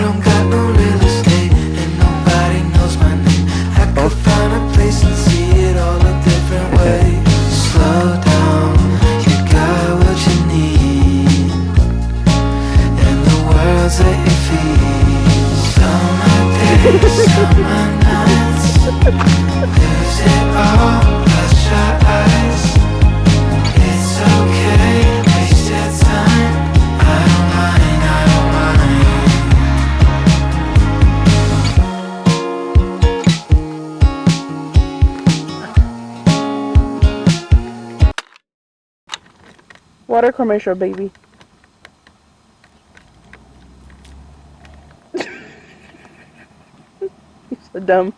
don't got no real estate, and nobody knows my name. I could find a place and see it all a different way. Slow down, you got what you need, and the world's at your feet. Summer days, summer nights, lose it all, close your eyes. It's okay, waste your time. I don't mind, I don't mind. Water commercial, baby. You're so dumb.